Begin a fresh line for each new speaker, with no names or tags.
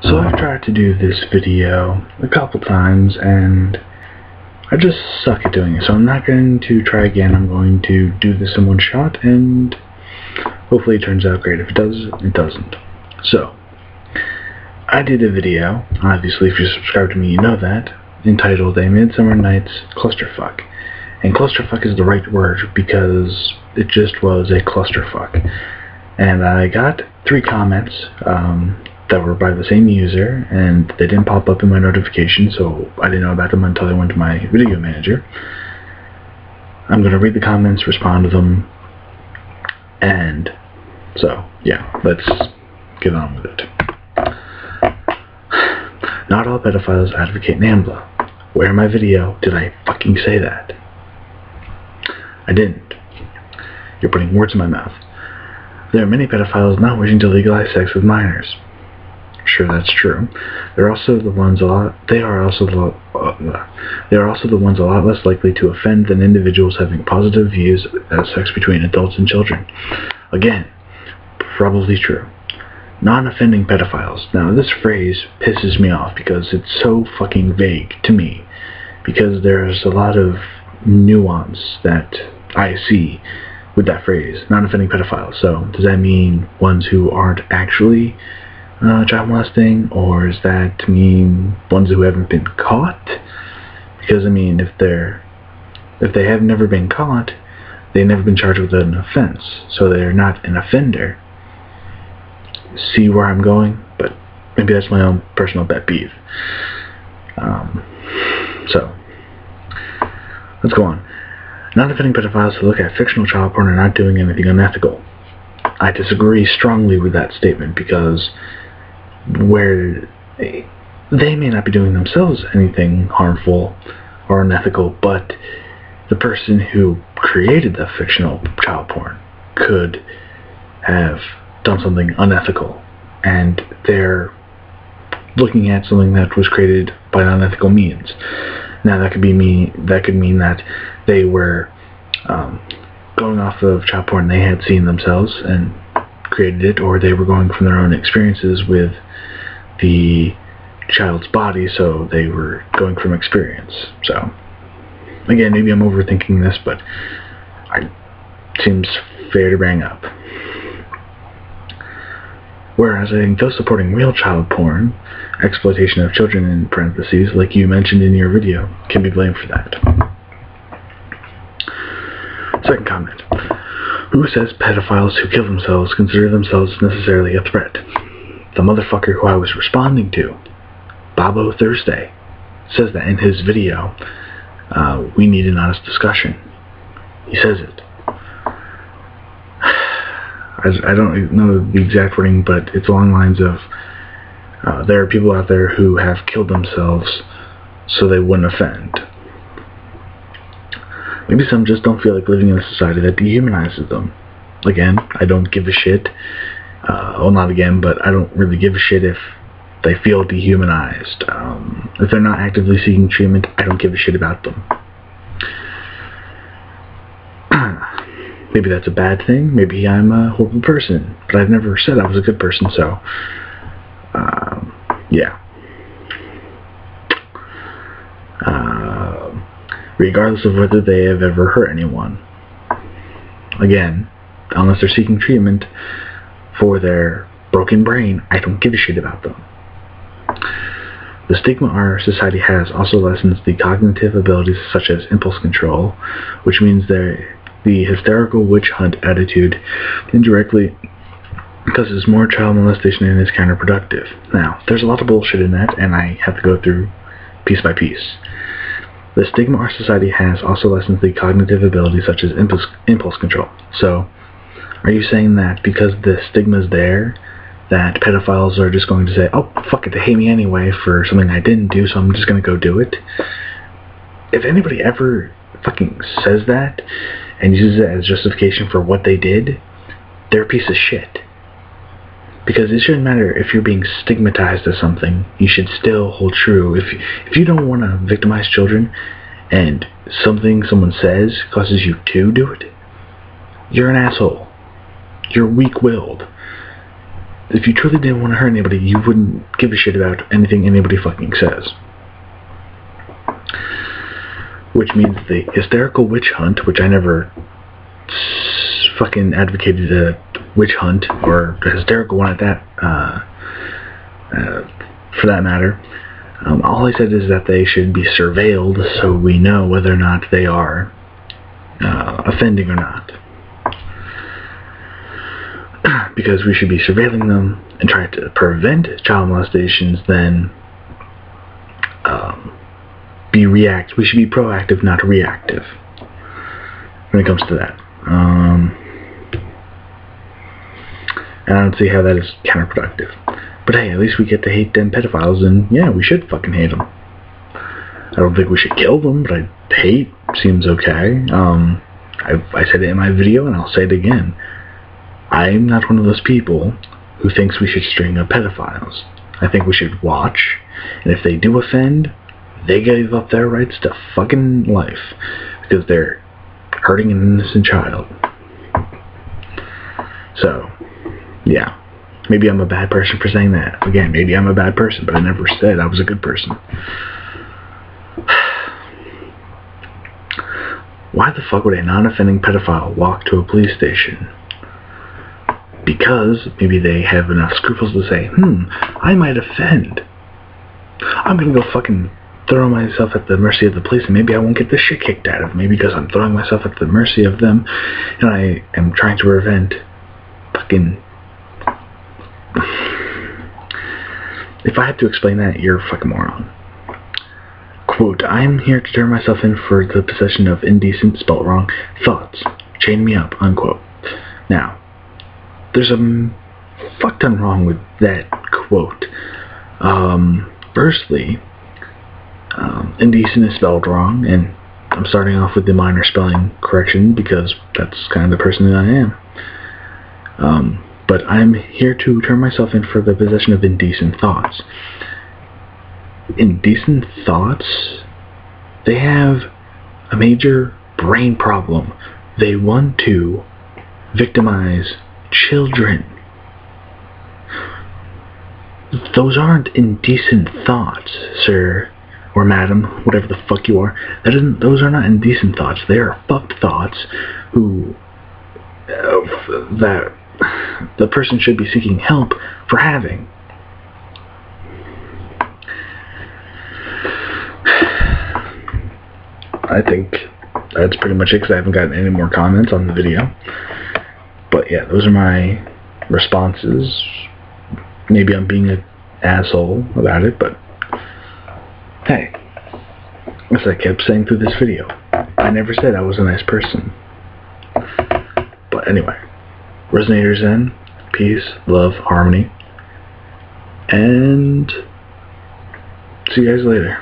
So I've tried to do this video a couple times and I just suck at doing it, so I'm not going to try again. I'm going to do this in one shot and hopefully it turns out great. If it does, it doesn't. So, I did a video, obviously if you subscribe to me you know that, entitled A Midsummer Night's Clusterfuck. And clusterfuck is the right word because it just was a clusterfuck. And I got 3 comments that were by the same user, and they didn't pop up in my notification, so I didn't know about them until I went to my video manager. I'm going to read the comments, respond to them, and so, yeah, let's get on with it. Not all pedophiles advocate NAMBLA. Where in my video did I fucking say that? I didn't. You're putting words in my mouth. There are many pedophiles not wishing to legalize sex with minors. Sure, that's true. They are also the ones a lot less likely to offend than individuals having positive views of sex between adults and children. Again, probably true. Non-offending pedophiles. Now, this phrase pisses me off because it's so fucking vague to me. Because there's a lot of nuance that I see with that phrase, non-offending pedophiles. So, does that mean ones who aren't actually child molesting, or does that mean ones who haven't been caught? Because I mean, if they have never been caught, they've never been charged with an offense, so they're not an offender. See where I'm going? But maybe that's my own personal pet peeve. So let's go on. Non-offending pedophiles who look at fictional child porn are not doing anything unethical. I disagree strongly with that statement because where they may not be doing themselves anything harmful or unethical, but the person who created the fictional child porn could have done something unethical, and they're looking at something that was created by unethical means. Now that could mean that they were going off of child porn they had seen themselves and created it, or they were going from their own experiences with the child's body, so they were going from experience. So again, maybe I'm overthinking this, but it seems fair to bring up. Whereas I think those supporting real child porn, exploitation of children in parentheses, like you mentioned in your video, can be blamed for that. Second comment. Who says pedophiles who kill themselves consider themselves necessarily a threat? The motherfucker who I was responding to, Bobo Thursday, says that in his video. We need an honest discussion. He says it. I don't know the exact wording, but it's along the lines of there are people out there who have killed themselves so they wouldn't offend. Maybe some just don't feel like living in a society that dehumanizes them. Again, I don't give a shit. Well, not again, but I don't really give a shit if they feel dehumanized. If they're not actively seeking treatment, I don't give a shit about them. Maybe that's a bad thing. Maybe I'm a horrible person. But I've never said I was a good person, so yeah. Regardless of whether they have ever hurt anyone. Again, unless they're seeking treatment for their broken brain, I don't give a shit about them. The stigma our society has also lessens the cognitive abilities such as impulse control, which means the hysterical witch hunt attitude indirectly causes more child molestation and is counterproductive. Now, there's a lot of bullshit in that, and I have to go through piece by piece. The stigma our society has also lessens the cognitive abilities such as impulse control. So, are you saying that because the stigma's there, that pedophiles are just going to say, oh, fuck it, they hate me anyway for something I didn't do, so I'm just going to go do it? If anybody ever fucking says that and uses it as justification for what they did, they're a piece of shit. Because it shouldn't matter if you're being stigmatized as something, you should still hold true. If you don't want to victimize children and something someone says causes you to do it, you're an asshole. You're weak-willed. if you truly didn't want to hurt anybody, you wouldn't give a shit about anything anybody fucking says. Which means the hysterical witch hunt, which I never fucking advocated a witch hunt, or a hysterical one at that, for that matter. All I said is that they should be surveilled so we know whether or not they are offending or not. Because we should be surveilling them and trying to prevent child molestations, then we should be proactive, not reactive when it comes to that. And I don't see how that is counterproductive. But hey, at least we get to hate them pedophiles, and yeah, we should fucking hate them. I don't think we should kill them, but hate seems okay. I said it in my video, and I'll say it again. I'm not one of those people who thinks we should string up pedophiles. I think we should watch, and if they do offend, they give up their rights to fucking life, because they're hurting an innocent child. So, yeah. Maybe I'm a bad person for saying that. Again, maybe I'm a bad person, but I never said I was a good person. Why the fuck would a non-offending pedophile walk to a police station? Because maybe they have enough scruples to say, I might offend. I'm gonna go fucking throw myself at the mercy of the police, and maybe I won't get the shit kicked out of me because I'm throwing myself at the mercy of them, and I am trying to prevent fucking... If I had to explain that, you're a fucking moron. Quote, I'm here to turn myself in for the possession of indecent, spelt wrong, thoughts. Chain me up, unquote. Now, there's a fuck ton wrong with that quote. Firstly, indecent is spelled wrong, and I'm starting off with the minor spelling correction because that's kind of the person that I am. But I'm here to turn myself in for the possession of indecent thoughts. Indecent thoughts, they have a major brain problem. They want to victimize children. Those aren't indecent thoughts, sir, or madam, whatever the fuck you are. Those are not indecent thoughts. They are fucked thoughts that the person should be seeking help for having. I think that's pretty much it, because I haven't gotten any more comments on the video. But yeah, those are my responses. Maybe I'm being an asshole about it, but hey, as I kept saying through this video, I never said I was a nice person. But anyway, RezenatorZen, peace, love, harmony, and see you guys later.